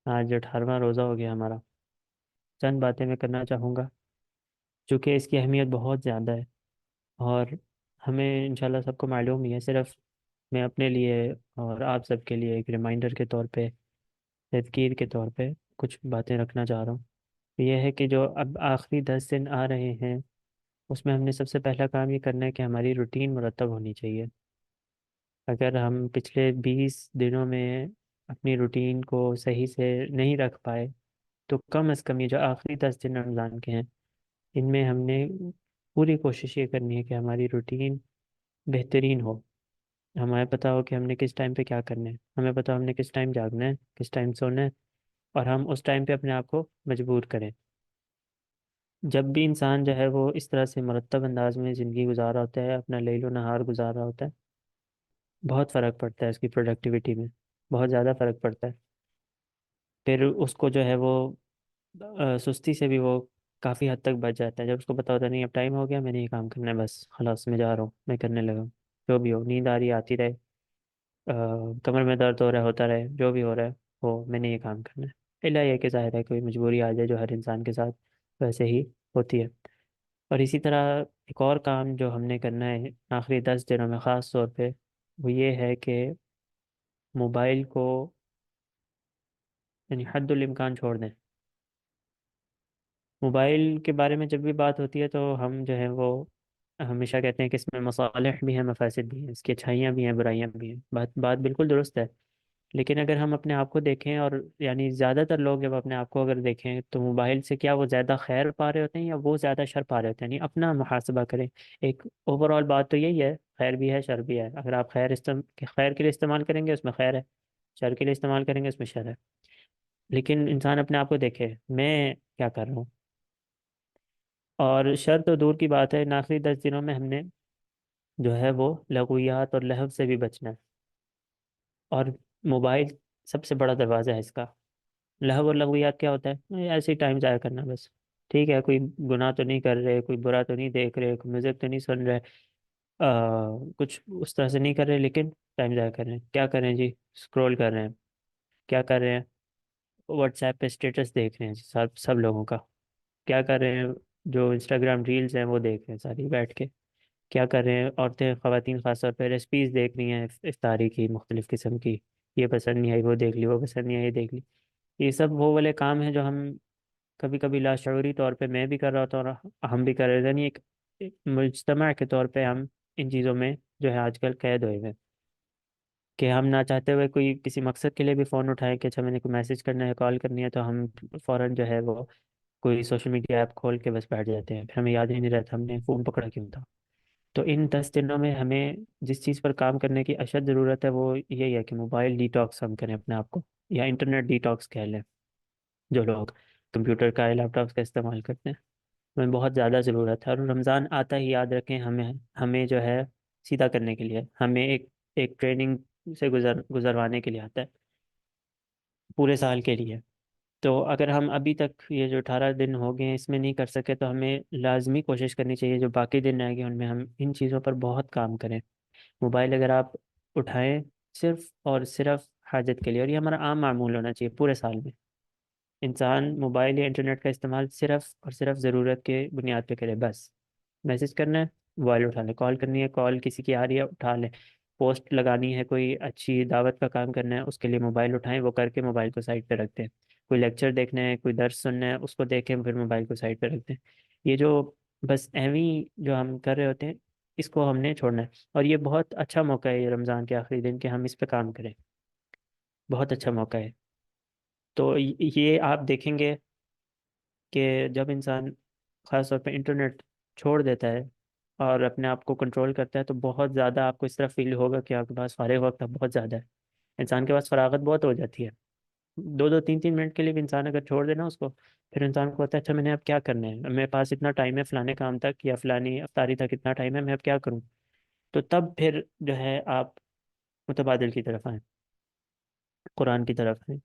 آج 18واں روزہ ہو گیا ہمارا۔ چند باتیں میں کرنا چاہوں گا، چونکہ اس کی اہمیت بہت زیادہ ہے، اور ہمیں انشاءاللہ سب کو معلوم ہی ہے، صرف میں اپنے لیے اور آپ سب کے لیے ایک ریمائنڈر کے طور پہ، تذکیر کے طور پہ کچھ باتیں رکھنا چاہ رہا ہوں۔ یہ ہے کہ جو اب آخری 10 دن آ رہے ہیں، اس میں ہم نے سب سے پہلا کام یہ کرنا ہے کہ ہماری روٹین مرتب ہونی چاہیے۔ اگر ہم پچھلے 20 دنوں میں اپنی روٹین کو صحیح سے نہیں رکھ پائے، تو کم از کم یہ جو آخری 10 دن رمضان کے ہیں، ان میں ہم نے پوری کوشش یہ کرنی ہے کہ ہماری روٹین بہترین ہو۔ ہمیں پتہ ہو کہ ہم نے کس ٹائم پہ کیا کرنا ہے، ہمیں پتہ ہو ہم نے کس ٹائم جاگنا ہے، کس ٹائم سونا ہے، اور ہم اس ٹائم پہ اپنے آپ کو مجبور کریں۔ جب بھی انسان جو ہے وہ اس طرح سے مرتب انداز میں زندگی گزار رہا ہوتا ہے، اپنا لیل و نہار گزار رہا ہوتا ہے، بہت فرق پڑتا ہے اس کی پروڈکٹیوٹی میں، بہت زیادہ فرق پڑتا ہے۔ پھر اس کو جو ہے وہ سستی سے بھی وہ کافی حد تک بچ جاتا ہے، جب اس کو پتا ہوتا ہے نہیں اب ٹائم ہو گیا، میں نے یہ کام کرنا ہے، بس خلاص میں جا رہا ہوں، میں کرنے لگا ہوں۔ جو بھی ہو، نیند آ رہی آتی رہے، کمر میں درد ہو رہا ہے ہوتا رہے، جو بھی ہو رہا ہے ہو، میں نے یہ کام کرنا ہے، اللہ یہ کہ ظاہر ہے کوئی مجبوری آ جائے جو ہر انسان کے ساتھ ویسے ہی ہوتی ہے۔ اور اسی طرح ایک اور کام جو ہم نے کرنا ہے آخری 10 دنوں میں خاص طور پہ، وہ یہ ہے کہ موبائل کو یعنی حد الامکان چھوڑ دیں۔ موبائل کے بارے میں جب بھی بات ہوتی ہے تو ہم جو ہے وہ ہمیشہ کہتے ہیں کہ اس میں مصالح بھی ہیں، مفاسد بھی ہیں، اس کی اچھائیاں بھی ہیں، برائیاں بھی ہیں، بات بات بالکل درست ہے۔ لیکن اگر ہم اپنے آپ کو دیکھیں، اور یعنی زیادہ تر لوگ جب اپنے آپ کو اگر دیکھیں تو موبائل سے کیا وہ زیادہ خیر پا رہے ہوتے ہیں یا وہ زیادہ شر پا رہے ہوتے ہیں؟ یعنی اپنا محاسبہ کریں۔ ایک اوور آل بات تو یہی ہے، خیر بھی ہے شر بھی ہے۔ اگر آپ خیر کے لیے استعمال کریں گے اس میں خیر ہے، شر کے لیے استعمال کریں گے اس میں شر ہے۔ لیکن انسان اپنے آپ کو دیکھے، میں کیا کر رہا ہوں؟ اور شر تو دور کی بات ہے، ان آخری 10 دنوں میں ہم نے جو ہے وہ لغویات اور لہو سے بھی بچنا ہے، اور موبائل سب سے بڑا دروازہ ہے اس کا۔ لہو اور لغویات کیا ہوتا ہے؟ ایسے ہی ٹائم ضائع کرنا بس، ٹھیک ہے، کوئی گناہ تو نہیں کر رہے، کوئی برا تو نہیں دیکھ رہے، کوئی میوزک تو نہیں سن رہے، کچھ اس طرح سے نہیں کر رہے، لیکن ٹائم ضائع کر رہے ہیں۔ کیا کر رہے ہیں جی؟ اسکرول کر رہے ہیں۔ کیا کر رہے ہیں؟ واٹس ایپ پہ اسٹیٹس دیکھ رہے ہیں جی، سب سب لوگوں کا۔ کیا کر رہے ہیں؟ جو انسٹاگرام ریلز ہیں وہ دیکھ رہے ہیں ساری بیٹھ کے۔ کیا کر رہے ہیں عورتیں، خواتین خاص طور پہ ریسپیز دیکھ رہی ہیں افطاری کی مختلف قسم کی، یہ پسند نہیں آئی وہ دیکھ لی، وہ پسند نہیں آئی یہ دیکھ لی۔ یہ سب وہ والے کام ہیں جو ہم کبھی کبھی لاشعوری طور پہ میں بھی کر رہا ہوتا ہوں، اور ہم بھی کر رہے تھے، یعنی ایک مجتمع کے طور پہ ہم ان چیزوں میں جو ہے آج کل قید ہوئے ہوئے ہیں، کہ ہم نہ چاہتے ہوئے کوئی کسی مقصد کے لیے بھی فون اٹھائیں کہ اچھا میں نے کوئی میسج کرنا ہے، کال کرنی ہے، تو ہم فوراً جو ہے وہ کوئی سوشل میڈیا ایپ کھول کے بس بیٹھ جاتے ہیں، پھر ہمیں یاد ہی نہیں رہتا ہم نے فون پکڑا کیوں تھا۔ تو ان 10 دنوں میں ہمیں جس چیز پر کام کرنے کی اشد ضرورت ہے وہ یہی ہے کہ موبائل ڈی ٹاکس ہم کریں اپنے آپ کو، یا انٹرنیٹ ڈی ٹاکس کہہ لیں، جو لوگ کمپیوٹر کا لیپ ٹاپس کا استعمال کرتے ہیں، ہمیں بہت زیادہ ضرورت ہے۔ اور رمضان آتا ہی یاد رکھیں، ہمیں ہمیں جو ہے سیدھا کرنے کے لیے، ہمیں ایک ٹریننگ سے گزروانے کے لیے آتا ہے پورے سال کے لیے۔ تو اگر ہم ابھی تک یہ جو 18 دن ہو گئے ہیں اس میں نہیں کر سکے، تو ہمیں لازمی کوشش کرنی چاہیے جو باقی دن رہ گئے ان میں ہم ان چیزوں پر بہت کام کریں۔ موبائل اگر آپ اٹھائیں صرف اور صرف حاجت کے لیے، اور یہ ہمارا عام معمول ہونا چاہیے پورے سال میں، انسان موبائل یا انٹرنیٹ کا استعمال صرف اور صرف ضرورت کے بنیاد پہ کرے بس۔ میسج کرنا ہے موبائل اٹھا لیں، کال کرنی ہے کال کسی کی آ رہی ہے اٹھا لیں، پوسٹ لگانی ہے کوئی اچھی دعوت کا کام کرنا ہے اس کے لیے موبائل اٹھائیں، وہ کر کے موبائل کو سائڈ پہ رکھتے ہیں۔ کوئی لیکچر دیکھنا ہے، کوئی درس سننا ہے، اس کو دیکھیں پھر موبائل کو سائڈ پہ رکھتے ہیں۔ یہ جو بس ایویں جو ہم کر رہے ہوتے ہیں، اس کو ہم نے چھوڑنا ہے۔ اور یہ بہت اچھا موقع ہے یہ رمضان کے آخری دن کہ ہم اس پہ کام کریں، بہت اچھا موقع ہے۔ تو یہ آپ دیکھیں گے کہ جب انسان خاص طور پہ انٹرنیٹ چھوڑ دیتا ہے اور اپنے آپ کو کنٹرول کرتا ہے، تو بہت زیادہ آپ کو اس طرح فیل ہوگا کہ آپ کے پاس فارغ وقت اب بہت زیادہ ہے، انسان کے پاس فراغت بہت ہو جاتی ہے۔ 2 2 3 3 منٹ کے لیے بھی انسان اگر چھوڑ دینا اس کو، پھر انسان کو ہوتا ہے اچھا میں نے اب کیا کرنا ہے، میرے پاس اتنا ٹائم ہے فلانے کام تک یا فلانی افطاری تک اتنا ٹائم ہے، میں اب کیا کروں؟ تو تب پھر جو ہے آپ متبادل کی طرف آئیں، قرآن کی طرف آئیں۔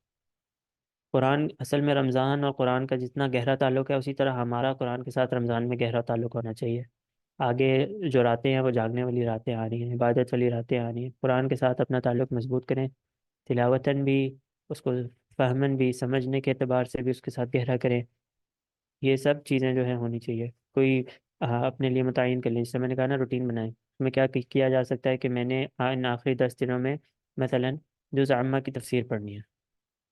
قرآن اصل میں رمضان اور قرآن کا جتنا گہرا تعلق ہے، اسی طرح ہمارا قرآن کے ساتھ رمضان میں گہرا تعلق ہونا چاہیے۔ آگے جو راتیں ہیں وہ جاگنے والی راتیں آ رہی ہیں، عبادت والی راتیں آ رہی ہیں، قرآن کے ساتھ اپنا تعلق مضبوط کریں، تلاوتاً بھی اس کو فہمن بھی، سمجھنے کے اعتبار سے بھی اس کے ساتھ گہرا کریں. یہ سب چیزیں جو ہیں ہونی چاہیے. کوئی اپنے لیے متعین کر لیں. جیسے میں نے کہا نا روٹین بنائیں. اس میں کیا کیا جا سکتا ہے کہ میں نے ان آخری 10 دنوں میں مثلا جزء عامہ کی تفسیر پڑھنی ہے،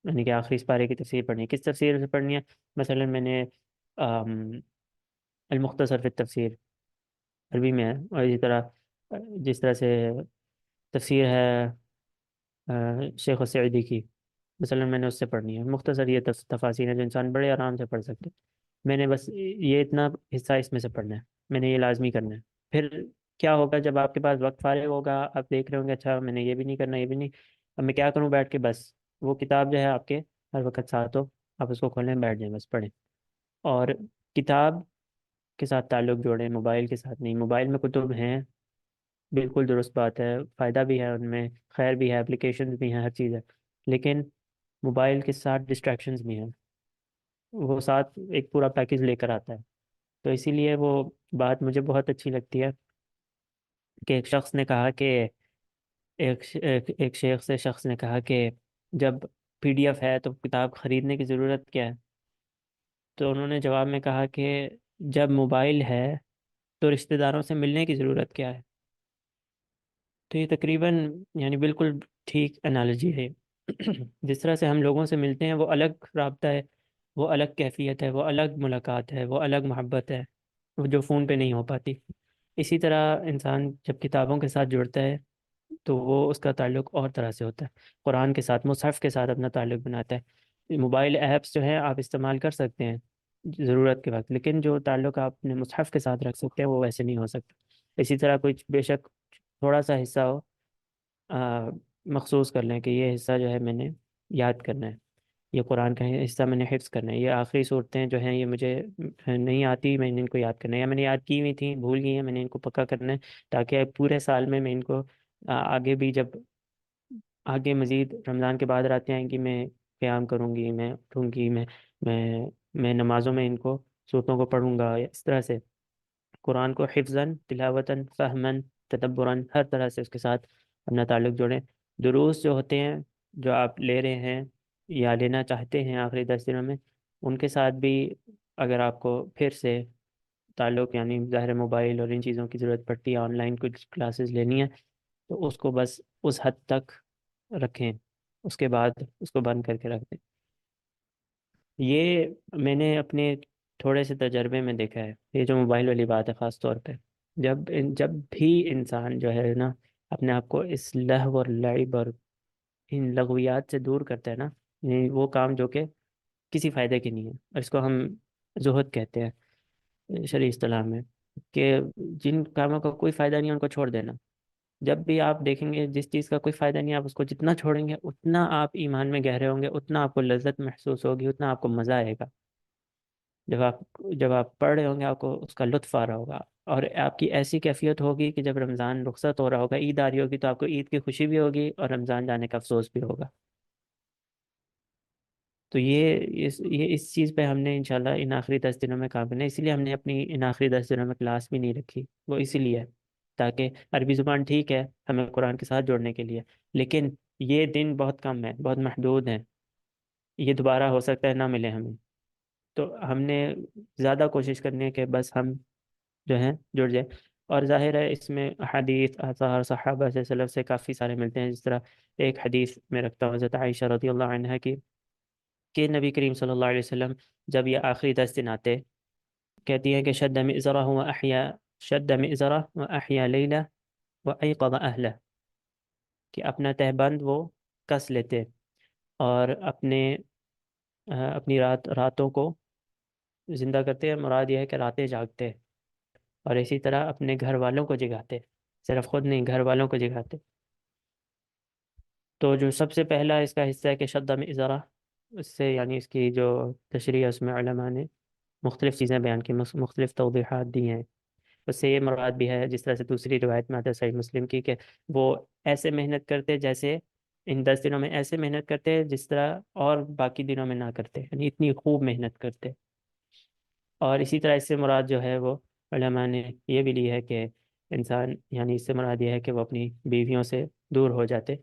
یعنی کہ آخری اس پارے کی تفسیر پڑھنی ہے. کس تفسیر سے پڑھنی ہے؟ مثلا میں نے آم، المختصر فی التفسیر عربی میں ہے، اور اسی طرح جس طرح سے تفسیر ہے شیخ السعدی کی، مثلا میں نے اس سے پڑھنی ہے. مختصر یہ تفاسیر ہیں جو انسان بڑے آرام سے پڑھ سکتے. میں نے بس یہ اتنا حصہ اس میں سے پڑھنا ہے، میں نے یہ لازمی کرنا ہے. پھر کیا ہوگا جب آپ کے پاس وقت فارغ ہوگا، آپ دیکھ رہے ہوں گے اچھا میں نے یہ بھی نہیں کرنا، یہ بھی نہیں، اب میں کیا کروں بیٹھ کے؟ بس وہ کتاب جو ہے آپ کے ہر وقت ساتھ ہو، آپ اس کو کھولیں بیٹھ جائیں بس پڑھیں. اور کتاب کے ساتھ تعلق جوڑیں، موبائل کے ساتھ نہیں. موبائل میں کتب ہیں، بالکل درست بات ہے، فائدہ بھی ہے ان میں، خیر بھی ہے، اپلیکیشنز بھی ہیں، ہر چیز ہے. لیکن موبائل کے ساتھ ڈسٹریکشنز بھی ہیں، وہ ساتھ ایک پورا پیکج لے کر آتا ہے. تو اسی لیے وہ بات مجھے بہت اچھی لگتی ہے کہ ایک شخص نے کہا کہ ایک شیخ سے شخص نے کہا کہ جب PDF ہے تو کتاب خریدنے کی ضرورت کیا ہے؟ تو انہوں نے جواب میں کہا کہ جب موبائل ہے تو رشتہ داروں سے ملنے کی ضرورت کیا ہے؟ تو یہ تقریباً یعنی بالکل ٹھیک انالوجی ہے. جس طرح سے ہم لوگوں سے ملتے ہیں وہ الگ رابطہ ہے، وہ الگ کیفیت ہے، وہ الگ ملاقات ہے، وہ الگ محبت ہے، وہ جو فون پہ نہیں ہو پاتی. اسی طرح انسان جب کتابوں کے ساتھ جڑتا ہے تو وہ اس کا تعلق اور طرح سے ہوتا ہے. قرآن کے ساتھ، مصحف کے ساتھ اپنا تعلق بناتا ہے. موبائل ایپس جو ہیں آپ استعمال کر سکتے ہیں ضرورت کے وقت، لیکن جو تعلق آپ اپنے مصحف کے ساتھ رکھ سکتے ہیں وہ ویسے نہیں ہو سکتا. اسی طرح کچھ بے شک تھوڑا سا حصہ ہو، مخصوص کر لیں کہ یہ حصہ جو ہے میں نے یاد کرنا ہے، یہ قرآن کا حصہ میں نے حفظ کرنا ہے، یہ آخری صورتیں جو ہیں یہ مجھے نہیں آتی، میں نے ان کو یاد کرنا ہے، یا میں نے یاد کی ہوئی تھیں بھول گئی ہیں، میں نے ان کو پکا کرنا ہے تاکہ پورے سال میں ان کو آگے بھی جب آگے مزید رمضان کے بعد راتیں آئیں گی میں قیام کروں گی، میں اٹھوں گی، میں میں نمازوں میں ان کو صورتوں کو پڑھوں گا. اس طرح سے قرآن کو حفظاً، تلاوتاً، فہماً، تدبراً، ہر طرح سے اس کے ساتھ اپنا تعلق جوڑیں. دروس جو ہوتے ہیں جو آپ لے رہے ہیں یا لینا چاہتے ہیں آخری 10 دنوں میں، ان کے ساتھ بھی اگر آپ کو پھر سے تعلق، یعنی ظاہر موبائل اور ان چیزوں کی ضرورت پڑتی ہے، آن لائن کچھ کلاسز لینی ہے، تو اس کو بس اس حد تک رکھیں، اس کے بعد اس کو بند کر کے رکھ دیں. یہ میں نے اپنے تھوڑے سے تجربے میں دیکھا ہے، یہ جو موبائل والی بات ہے خاص طور پہ. جب بھی انسان جو ہے نا اپنے آپ کو اس لہو اور لعب اور ان لغویات سے دور کرتا ہے نا، یعنی وہ کام جو کہ کسی فائدے کے نہیں ہے، اور اس کو ہم زہد کہتے ہیں شرعی اصطلاح میں، کہ جن کاموں کا کوئی فائدہ نہیں ہے ان کو چھوڑ دینا. جب بھی آپ دیکھیں گے جس چیز کا کوئی فائدہ نہیں ہے، آپ اس کو جتنا چھوڑیں گے اتنا آپ ایمان میں گہرے ہوں گے، اتنا آپ کو لذت محسوس ہوگی، اتنا آپ کو مزہ آئے گا. جب آپ جب آپ پڑھ رہے ہوں گے آپ کو اس کا لطف آ رہا ہوگا، اور آپ کی ایسی کیفیت ہوگی کہ جب رمضان رخصت ہو رہا ہوگا، عید آ رہی ہوگی، تو آپ کو عید کی خوشی بھی ہوگی اور رمضان جانے کا افسوس بھی ہوگا. تو یہ اس چیز پہ ہم نے انشاءاللہ ان آخری 10 دنوں میں کام کرنا ہے. اسی لیے ہم نے اپنی ان آخری 10 دنوں میں کلاس بھی نہیں رکھی، وہ اسی لیے ہے تاکہ عربی زبان ٹھیک ہے ہمیں قرآن کے ساتھ جوڑنے کے لیے، لیکن یہ دن بہت کم ہے، بہت محدود ہیں، یہ دوبارہ ہو سکتا ہے نہ ملے ہمیں. تو ہم نے زیادہ کوشش کرنی ہے کہ بس ہم جو ہیں جڑ جائیں. اور ظاہر ہے اس میں حدیث آثار صحابہ سے سلف سے کافی سارے ملتے ہیں. جس طرح ایک حدیث میں رکھتا ہوں حضرت عائشہ رضی اللہ عنہ کی، کہ نبی کریم صلی اللہ علیہ وسلم جب یہ آخری 10 دن آتے، کہتی ہیں کہ شد مئزرہ و احیا لیلہ و ایقظ اہلہ، کہ اپنا تہبند وہ کس لیتے اور اپنی راتوں کو زندہ کرتے ہیں. مراد یہ ہے کہ راتیں جاگتے، اور اسی طرح اپنے گھر والوں کو جگاتے، صرف خود نہیں گھر والوں کو جگاتے. تو جو سب سے پہلا اس کا حصہ ہے کہ شد مئزرہ، اس سے یعنی اس کی جو تشریح ہے اس میں علماء نے مختلف چیزیں بیان کی، مختلف توضیحات دی ہیں. اس سے یہ مراد بھی ہے جس طرح سے دوسری روایت میں آتا ہے صحیح مسلم کی، کہ وہ ایسے محنت کرتے جیسے ان 10 دنوں میں ایسے محنت کرتے جس طرح اور باقی دنوں میں نہ کرتے، یعنی اتنی خوب محنت کرتے. اور اسی طرح اس سے مراد جو ہے وہ علماء نے یہ بھی لی ہے کہ انسان، یعنی اس سے مراد یہ ہے کہ وہ اپنی بیویوں سے دور ہو جاتے.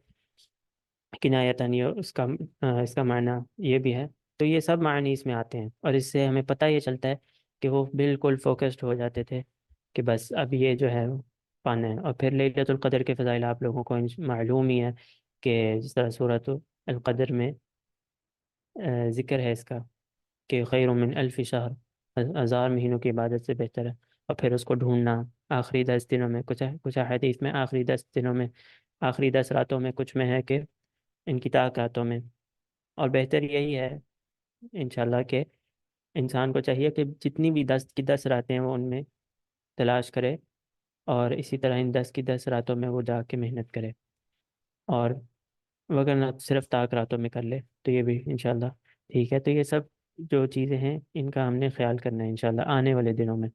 کنایتاً یہ اس کا معنی یہ بھی ہے. تو یہ سب معنی اس میں آتے ہیں، اور اس سے ہمیں پتہ یہ چلتا ہے کہ وہ بالکل فوکسڈ ہو جاتے تھے کہ بس اب یہ جو ہے پانا ہے. اور پھر لیلۃ القدر کے فضائل آپ لوگوں کو معلوم ہی ہے کہ جس طرح سورۃ القدر میں ذکر ہے اس کا کہ خیر من الف شہر، 1000 مہینوں کی عبادت سے بہتر ہے. اور پھر اس کو ڈھونڈنا آخری 10 دنوں میں، کچھ حدیث میں آخری 10 دنوں میں، آخری 10 راتوں میں، کچھ میں ہے کہ ان کی راتوں میں. اور بہتر یہی ہے انشاءاللہ کہ انسان کو چاہیے کہ جتنی بھی 10 کی 10 راتیں ہیں وہ ان میں تلاش کرے، اور اسی طرح ان 10 کی 10 راتوں میں وہ جا کے محنت کرے. اور وغیرہ صرف طاق راتوں میں کر لے تو یہ بھی انشاءاللہ ٹھیک ہے. تو یہ سب جو چیزیں ہیں ان کا ہم نے خیال کرنا ہے انشاءاللہ آنے والے دنوں میں.